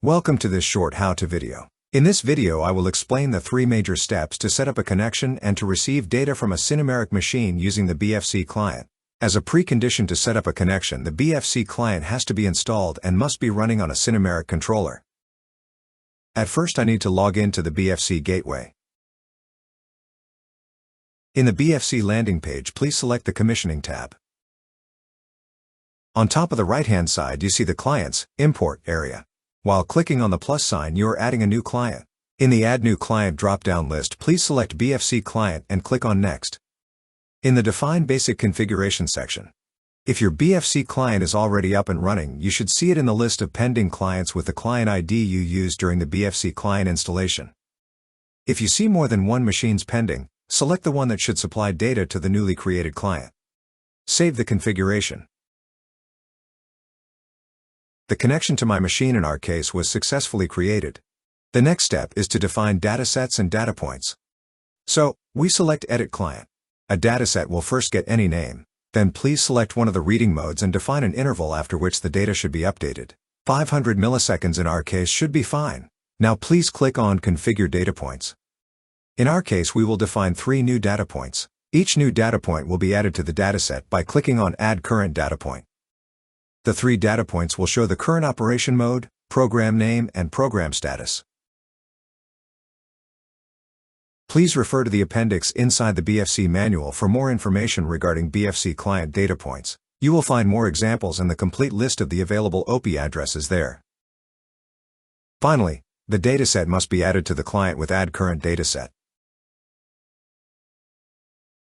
Welcome to this short how-to video. In this video I will explain the 3 major steps to set up a connection and to receive data from a SINUMERIK machine using the BFC client. As a precondition to set up a connection, the BFC client has to be installed and must be running on a SINUMERIK controller. At first I need to log in to the BFC Gateway. In the BFC landing page, please select the Commissioning tab. On top of the right-hand side you see the Clients, Import area. While clicking on the plus sign, you are adding a new client. In the Add New Client drop-down list, please select BFC Client and click on Next. In the Define Basic Configuration section, if your BFC client is already up and running, you should see it in the list of pending clients with the client ID you used during the BFC client installation. If you see more than one machines pending, select the one that should supply data to the newly created client. Save the configuration. The connection to my machine in our case was successfully created. The next step is to define datasets and data points. So, we select Edit Client. A dataset will first get any name. Then please select one of the reading modes and define an interval after which the data should be updated. 500 milliseconds in our case should be fine. Now please click on Configure Data Points. In our case we will define 3 new data points. Each new data point will be added to the dataset by clicking on Add Current Data Point. The 3 data points will show the current operation mode, program name, and program status. Please refer to the appendix inside the BFC manual for more information regarding BFC client data points. You will find more examples and the complete list of the available OP addresses there. Finally, the dataset must be added to the client with Add Current Dataset.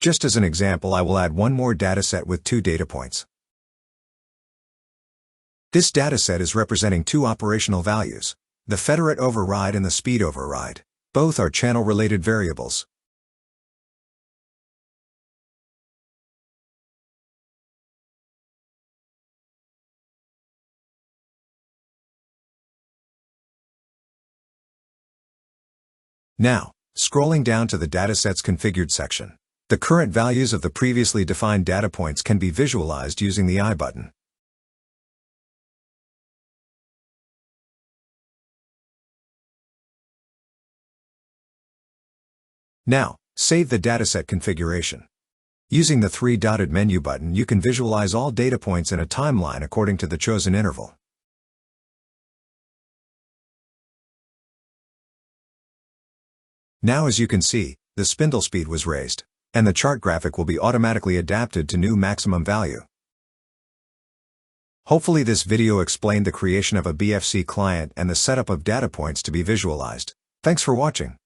Just as an example, I will add one more dataset with 2 data points. This dataset is representing 2 operational values, the federate override and the speed override. Both are channel-related variables. Now, scrolling down to the Datasets Configured section, the current values of the previously defined data points can be visualized using the I button. Now, save the dataset configuration. Using the 3-dotted menu button, you can visualize all data points in a timeline according to the chosen interval. Now as you can see, the spindle speed was raised, and the chart graphic will be automatically adapted to new maximum value. Hopefully this video explained the creation of a BFC client and the setup of data points to be visualized. Thanks for watching.